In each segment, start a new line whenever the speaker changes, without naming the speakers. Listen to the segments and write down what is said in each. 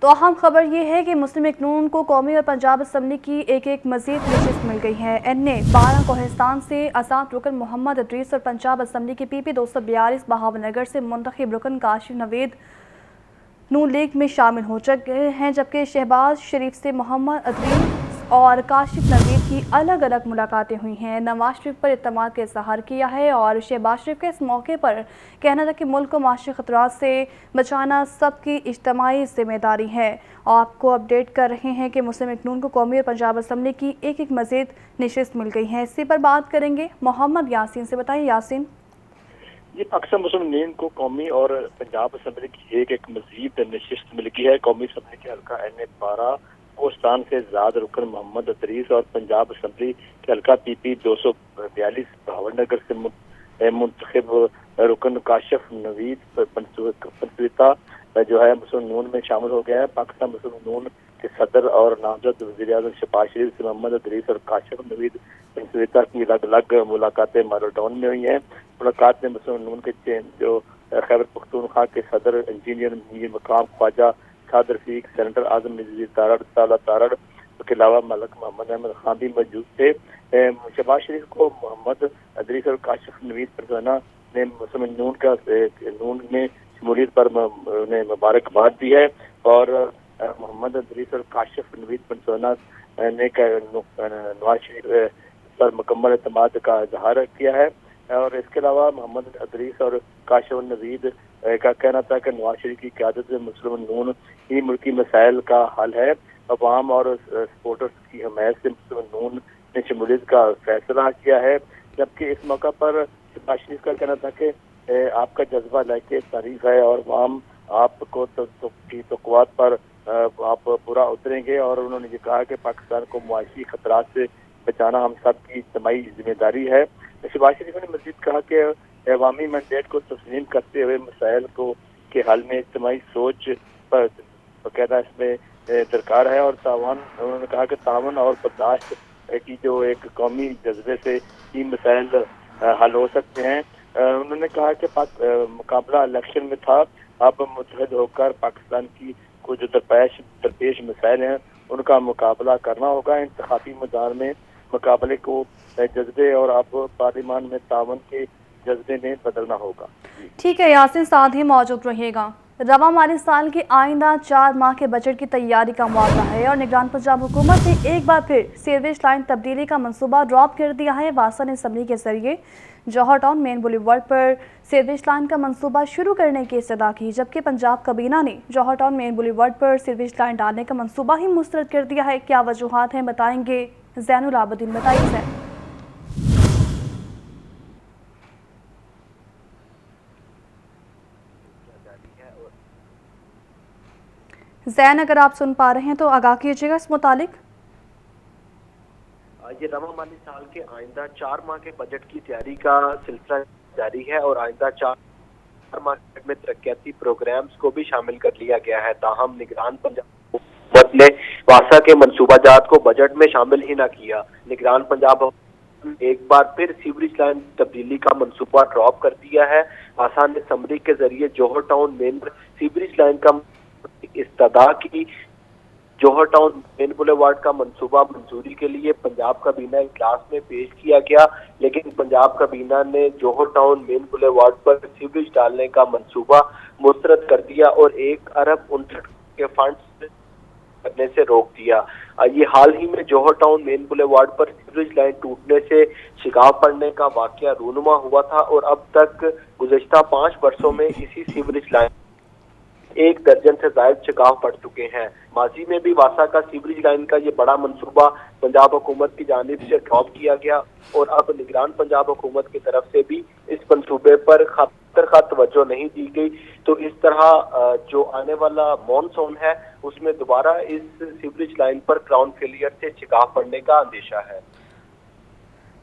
تو اہم خبر یہ ہے کہ مسلم لیگ نون کو قومی اور پنجاب اسمبلی کی ایک مزید نشست مل گئی ہے۔ این اے 12 کوہستان سے آزاد رکن محمد ادریس اور پنجاب اسمبلی کے پی پی 242 بہاول نگر سے منتخب رکن کاشف نوید نون لیگ میں شامل ہو چکے ہیں، جبکہ شہباز شریف سے محمد ادریس اور کاشف نوید کی الگ الگ ملاقاتیں ہوئی ہیں۔ نواز شریف پر اعتماد کا اظہار کیا ہے اور شہباز شریف کا اس موقع پر کہنا تھا کہ ملک کو معاشی خطرات سے بچانا سب کی اجتماعی ذمہ داری ہے۔ آپ کو اپڈیٹ کر رہے ہیں کہ مسلم لیگ نون کو قومی اور پنجاب اسمبلی کی ایک مزید نشست مل گئی ہے۔ اسی پر بات کریں گے محمد یاسین سے۔ بتائیں یاسین۔
یہ پاکستان مسلم لیگ کو قومی اور پنجاب اسمبلی کی ایک مزید نشست مل گئی ہے۔ قومی اسمبلی کے حلقہ این اے 12 کوہستان سے آزاد رکن محمد ادریس اور پنجاب اسمبلی کے حلقہ پی پی 242 بہاول نگر سے منتخب رکن کاشف نوید پنسویتا جو ہے مسلم نون میں شامل ہو گیا ہے۔ پاکستان مسلم نون کے صدر اور نامزد وزیر اعظم شہباز شریف سے محمد ادریس اور کاشف نوید پنسویتا کی الگ الگ ملاقاتیں ماڈل ٹاؤن میں ہوئی ہیں۔ ملاقات میں مسلم نون کے جو خیبر پختونخوا کے صدر انجینئر میر مقام خواجہ سعد رفیق، سینیٹر اعظم نذیر تارڑ کے علاوہ ملک محمد احمد خان بھی موجود تھے۔ شہباز شریف کو محمد ادریس اور کاشف نوید پنسویتا نے مسلم نون میں شمولیت پر انہیں مبارکباد دی ہے اور محمد ادریس اور کاشف نوید پنسویتا نے نواز شریف پر مکمل اعتماد کا اظہار کیا ہے اور اس کے علاوہ محمد ادریس اور کاشف نوید کا کہنا تھا کہ نواز شریف کی قیادت میں مسلم نون ہی ملکی مسائل کا حل ہے۔ عوام اور سپورٹرز کی حمایت سے مسلم نون نے شمولیت کا فیصلہ کیا ہے، جبکہ اس موقع پر شہباز شریف کا کہنا تھا کہ آپ کا جذبہ لائق تعریف ہے اور عوام آپ کو توقعات پر آپ پورا اتریں گے، اور انہوں نے یہ کہا کہ پاکستان کو معاشی خطرات سے بچانا ہم سب کی اجتماعی ذمہ داری ہے۔ شہباز شریف نے مزید کہا کہ عوامی مینڈیٹ کو تسلیم کرتے ہوئے مسائل کے حل میں اجتماعی سوچ پر باقاعدہ اس میں درکار ہے اور انہوں نے کہا کہ تعاون اور برداشت کی جو ایک قومی جذبے سے یہ مسائل حل ہو سکتے ہیں۔ انہوں نے کہا کہ مقابلہ الیکشن میں تھا، اب متحد ہو کر پاکستان کی کو جو درپیش مسائل ہیں ان کا مقابلہ کرنا ہوگا۔ انتخابی میدان میں مقابلے کو جذبے اور اب پارلیمان میں تعاون کے جذبے میں بدلنا ہوگا۔
ٹھیک ہے یاسین، ساتھ ہی موجود رہیے گا۔ رواں مالی سال کے آئندہ 4 ماہ کے بجٹ کی تیاری کا معاملہ ہے اور نگران پنجاب حکومت نے ایک بار پھر سیوریج لائن تبدیلی کا منصوبہ ڈراپ کر دیا ہے۔ واسا نے اسمبلی کے ذریعے جوہر ٹاؤن مین بولیوارڈ پر سیوریج لائن کا منصوبہ شروع کرنے کی استدعا کی، جبکہ پنجاب کابینہ نے جوہر ٹاؤن مین بولیوارڈ پر سیوریج لائن ڈالنے کا منصوبہ ہی مسترد کر دیا ہے۔ کیا وجوہات ہیں بتائیں گے زین العابدین۔ بتائیے زین۔ زین، اگر آپ سن پا رہے ہیں تو آگاہ کیجیے گا اس متعلق۔
یہ رواں مالی سال کے آئندہ 4 ماہ کے بجٹ کی تیاری کا سلسلہ جاری ہے اور آئندہ 4 ماہ میں ترقیاتی پروگرامز کو بھی شامل کر لیا گیا ہے، تاہم نگران پنجاب حکومت نے واسا کے منصوبہ جات کو بجٹ میں شامل ہی نہ کیا۔ نگران پنجاب ایک بار پھر سیوریج لائن تبدیلی کا منصوبہ ڈراپ کر دیا ہے۔ واسا نے اسمبلی کے ذریعے جوہر ٹاؤن مین سیوریج لائن کا استدعا کی۔ جوہر ٹاؤن مین بولیوارڈ کا منصوبہ منظوری کے لیے پنجاب کابینہ اجلاس میں پیش کیا گیا، لیکن پنجاب کابینہ نے جوہر ٹاؤن مین بولیوارڈ پر سیوریج ڈالنے کا منصوبہ مسترد کر دیا اور 1 ارب 59 کے فنڈز کرنے سے روک دیا۔ یہ حال ہی میں جوہر ٹاؤن مین بولیوارڈ پر سیوریج لائن ٹوٹنے سے شگاف پڑنے کا واقعہ رونما ہوا تھا اور اب تک گزشتہ 5 برسوں میں اسی سیوریج لائن 1 درجن سے زائد شگاف پڑ چکے ہیں۔ ماضی میں بھی واسا کا سیوریج لائن کا یہ بڑا منصوبہ پنجاب حکومت کی جانب سے ڈراپ کیا گیا اور اب نگران پنجاب حکومت کی طرف سے بھی اس منصوبے پر خاطر توجہ نہیں دی گئی، تو اس طرح جو آنے والا مانسون ہے اس میں دوبارہ اس سیوریج لائن پر کراؤن فیلئر سے شگاف پڑنے کا اندیشہ ہے۔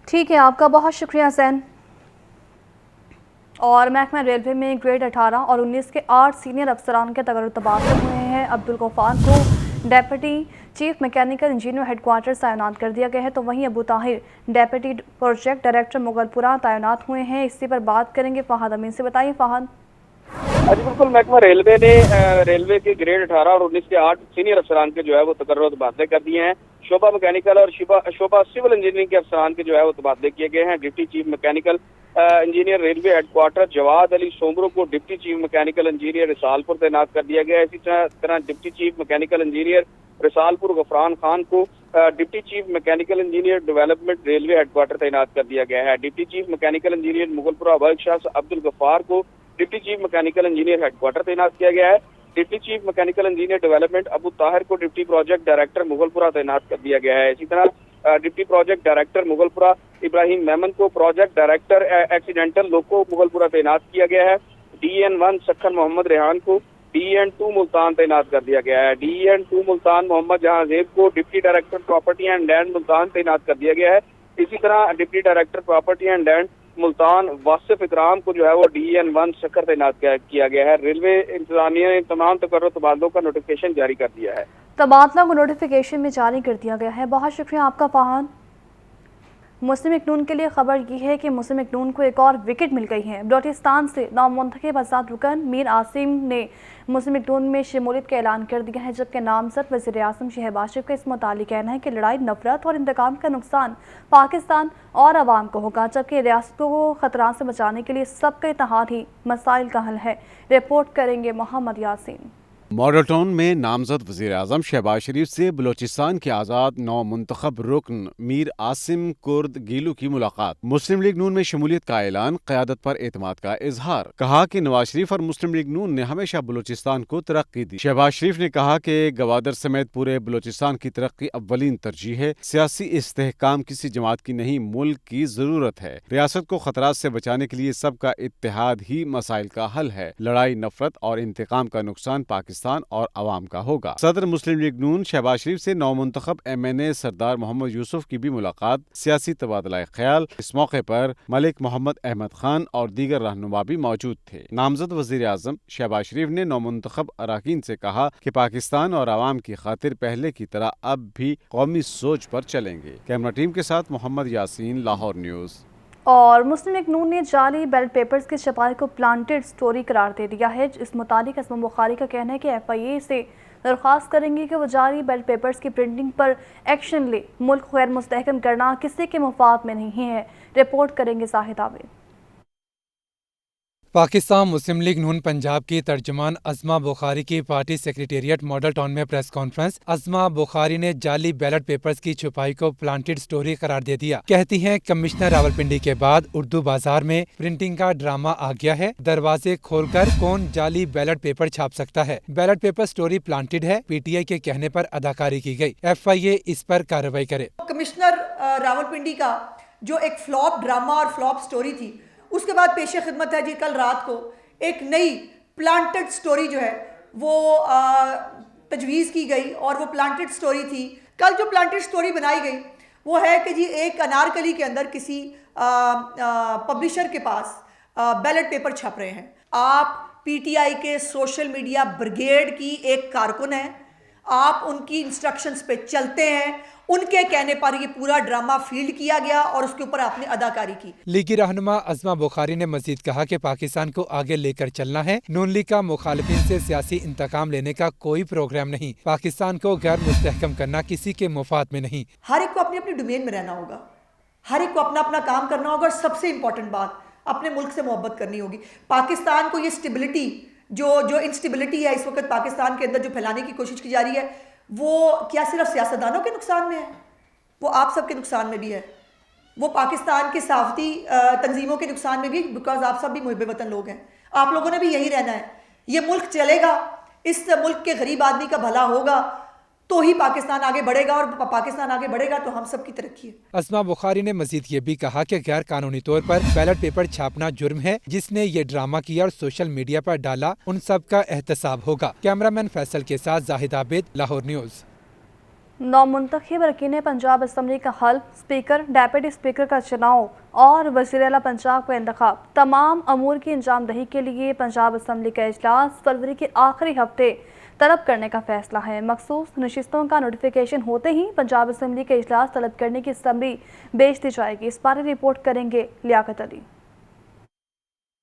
ٹھیک ہے، آپ کا بہت شکریہ زین۔ اور محکمہ ریلوے میں گریڈ 18 اور 19 کے 8 سینئر افسران کے تبادلے ہوئے ہیں۔ عبدالغفار کو deputy chief mechanical engineer head quarters تعینات کر دیا گیا ہے، تو وہیں Abu Tahir deputy project director Mughalpura تعینات ہوئے ہیں۔ اسی پر بات کریں گے فہد امین سے۔ بتائیے فہد۔
जी बिल्कुल, महकमा रेलवे ने रेलवे के ग्रेड 18 और 19 के 8 सीनियर अफसरान के जो है वो तकर्रुर तबादले कर दिए हैं। शोभा मैकेनिकल और शोभा सिविल इंजीनियरिंग के अफसरान के जो है वो तबादले किए गए हैं। Deputy chief mechanical engineer railway headquarter Jawad Ali Somroo को deputy chief mechanical engineer Risalpur तैनात कर दिया गया है। इसी तरह deputy chief mechanical engineer Risalpur Ghufran Khan को deputy chief mechanical engineer development railway headquarter तैनात कर दिया गया है। Deputy chief mechanical engineer Mughalpura workshop Abdul Ghaffar को deputy chief mechanical engineer headquarter तैनात किया गया है। Deputy chief mechanical engineer development Abu Tahir को डिप्टी प्रोजेक्ट डायरेक्टर मुगलपुरा तैनात कर दिया गया है। इसी तरह deputy project director Mughalpura Ibrahim Memon को प्रोजेक्ट डायरेक्टर एक्सीडेंटल लोको मुगलपुरा तैनात किया गया है। DN1 सखन मोहम्मद रेहान को DN2 मुल्तान तैनात कर दिया गया है। DN2 मुल्तान मोहम्मद जहांजेब को deputy director property and land Multan तैनात कर दिया गया है। इसी तरह deputy director property and land Multan Wasif इकराम को जो है वो DN1 शक्कर तैनात किया गया है। रेलवे इंतजामिया ने तमाम तकर्रुर तबादलों का नोटिफिकेशन जारी कर दिया है।
तबादला को नोटिफिकेशन में जारी कर दिया गया है। बहुत शुक्रिया आपका फहान। मुस्लिम लीग नून के लिए खबर ये है कि मुस्लिम लीग नून को एक और विकेट मिल गई है। बलोचिस्तान से नामुंतखब आज़ाद रुकन मीर आसिम ने मुस्लिम लीग नून में शमूलियत का ऐलान कर दिया है, जबकि नामजद वज़ीर आज़म शहबाज शरीफ का इस मुतालिक कहना है कि लड़ाई नफरत और इंतकाम का नुकसान पाकिस्तान और अवाम को होगा, जबकि रियासत को खतरा से बचाने के लिए सबका इत्तेहाद ही मसाइल का हल है। रिपोर्ट करेंगे मोहम्मद यासीन।
मॉडल टाउन में नामजद वज़ीर आज़म शहबाज शरीफ से बलोचिस्तान के आज़ाद नौ मुंतखब रुकन मीर आसिम कुर्द गीलू की मुलाकात। मुस्लिम लीग नून में शमूलियत का ऐलान, क़यादत पर एतमाद का इजहार। कहा कि नवाज शरीफ और मुस्लिम लीग नून ने हमेशा बलोचिस्तान को तरक्की दी। शहबाज शरीफ ने कहा कि गवादर समेत पूरे बलोचिस्तान की तरक्की अव्वलीन तरजीह है। सियासी इस्तेहकाम किसी जमात की नहीं, मुल्क की जरूरत है। रियासत को खतरात से बचाने के लिए सबका इत्तेहाद ही मसाइल का हल है। लड़ाई नफरत और इंतकाम का नुकसान पाकिस्तान और अवाम का होगा। सदर मुस्लिम लीग नून शहबाज शरीफ से नौ मुंतखब MNA सरदार मोहम्मद यूसुफ की भी मुलाकात, सियासी तबादला ख्याल। इस मौके पर मलिक मोहम्मद अहमद खान और दीगर रहनुमा भी मौजूद थे। नामजद वज़ीर आज़म शहबाज शरीफ ने नौ मुंतखब अराकीन से कहा कि पाकिस्तान और अवाम की खातिर पहले की तरह अब भी कौमी सोच पर चलेंगे। कैमरा टीम के साथ मोहम्मद यासीन, लाहौर न्यूज़।
और मुस्लिम लीग नून ने जाली बैलेट पेपर्स की छपाई को प्लांटेड स्टोरी करार दे दिया है। इस मुतालिक असमा बुखारी का कहना है कि FIA से दरख्वास्त करेंगे कि वो जाली बैलेट पेपर्स की प्रिंटिंग पर एक्शन ले। मुल्क गैर मुस्तहकम करना किसी के मुफाद में नहीं है। रिपोर्ट करेंगे जाहिद आबिद।
पाकिस्तान मुस्लिम लीग नून पंजाब की तर्जुमान अज़मा बुखारी की पार्टी सेक्रेटेरिएट मॉडल टाउन में प्रेस कॉन्फ्रेंस। अज़मा बुखारी ने जाली बैलेट पेपर्स की छुपाई को प्लांटेड स्टोरी करार दे दिया। कहती हैं कमिश्नर रावलपिंडी के बाद उर्दू बाजार में प्रिंटिंग का ड्रामा आ गया है। दरवाजे खोलकर कौन जाली बैलेट पेपर छाप सकता है। बैलेट पेपर स्टोरी प्लांटेड है। PTI के कहने पर अदाकारी की गई। FIA इस पर कार्रवाई करे।
कमिश्नर रावलपिंडी का जो एक फ्लॉप ड्रामा और फ्लॉप स्टोरी थी, उसके बाद पेशे खिदमत है जी कल रात को एक नई प्लांटेड स्टोरी जो है वो तजवीज़ की गई और वो प्लांटेड स्टोरी थी। कल जो प्लांटेड स्टोरी बनाई गई वो है कि जी एक अनारकली के अंदर किसी पब्लिशर के पास बैलेट पेपर छप रहे हैं। आप PTI के सोशल मीडिया ब्रिगेड की एक कारकुन हैं, आप उनकी इंस्ट्रक्शंस पे चलते हैं। उनके कहने पर ये पूरा ड्रामा फील्ड किया गया और उसके ऊपर आपने अदाकारी की।
लीगी रहनुमा अज़मा बुखारी ने मजीद कहा कि पाकिस्तान को आगे लेकर चलना है। नून लीग का मुखालिफिन से सियासी इंतकाम लेने का कोई प्रोग्राम नहीं। पाकिस्तान को गैर मुस्तहकम करना किसी के मुफाद में नहीं।
हर एक को अपनी अपनी डोमेन में रहना होगा, हर एक को अपना अपना काम करना होगा और सबसे इंपॉर्टेंट बात, अपने मुल्क से मोहब्बत करनी होगी। पाकिस्तान को ये स्टेबिलिटी जो इंस्टेबिलिटी है इस वक्त पाकिस्तान के अंदर जो फैलाने की कोशिश की जा रही है, वो क्या सिर्फ सियासतदानों के नुकसान में है, वो आप सबके नुकसान में भी है। वो पाकिस्तान के सहाफ़ती तंजीमों के नुकसान में भी, बिकॉज आप सब भी मुहिब वतन लोग हैं। आप लोगों ने भी यही रहना है। ये मुल्क चलेगा, इस मुल्क के गरीब आदमी का भला होगा तो ही पाकिस्तान आगे बढ़ेगा, और पाकिस्तान आगे बढ़ेगा तो हम सब की तरक्की है।
अज़मा बुखारी ने मजीद ये भी कहा कि गैर कानूनी तौर पर बैलेट पेपर छापना जुर्म है। जिसने ये ड्रामा किया और सोशल मीडिया पर डाला, उन सब का एहतसाब होगा। कैमरामैन फैसल के साथ जाहिद आबिद, लाहौर न्यूज़।
नौमुंतखब अरकान पंजाब असम्बली का हल, स्पीकर, डेप्यूटी स्पीकर का चुनाव और वज़ीर आला पंजाब का इंतखाब, तमाम अमूर की अंजामदही के लिए पंजाब असम्बली का इजलास फरवरी के आखिरी हफ्ते तलब करने का फैसला है। मखसूस नशिस्तों का नोटिफिकेशन होते ही पंजाब असम्बली का इजलास तलब करने की समरी भेज दी जाएगी। इस बारे रिपोर्ट करेंगे लियाकत अली।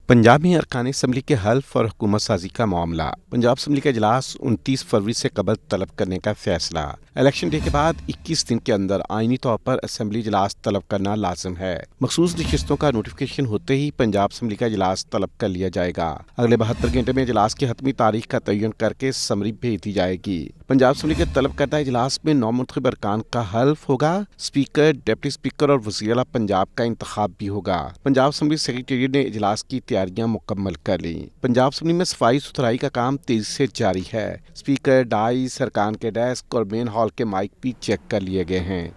पंजाब में अरकान असम्बली के हल्फ और हुकूमत साजी का मामला। पंजाब असम्बली का इजलास 29 फरवरी से कबल तलब करने का फैसला। इलेक्शन डे के बाद 21 दिन के अंदर आईनी तौर पर असम्बली इजलास तलब करना लाजिम है। मखसूस नशिस्तों का नोटिफिकेशन होते ही पंजाब असम्बली का इजलास तलब कर लिया जाएगा। अगले 72 घंटे में इजलास की हतमी तारीख का तयन करके समरी भेज दी जाएगी। पंजाब असम्बली के तलब करदा इजलास में नौमुंतखब अरकान का हल्फ होगा। स्पीकर, डिप्टी स्पीकर और वज़ीर आला पंजाब का इंतखाब भी होगा। पंजाब असम्बली सेक्रेटेरिएट ने इजलास की तैयारियां मुकम्मल कर ली। पंजाब असम्बली में सफाई सुथराई का काम तेजी से जारी है। स्पीकर, डाइस, अरकान के डेस्क और मेन हॉल के माइक भी चेक कर लिए गए हैं।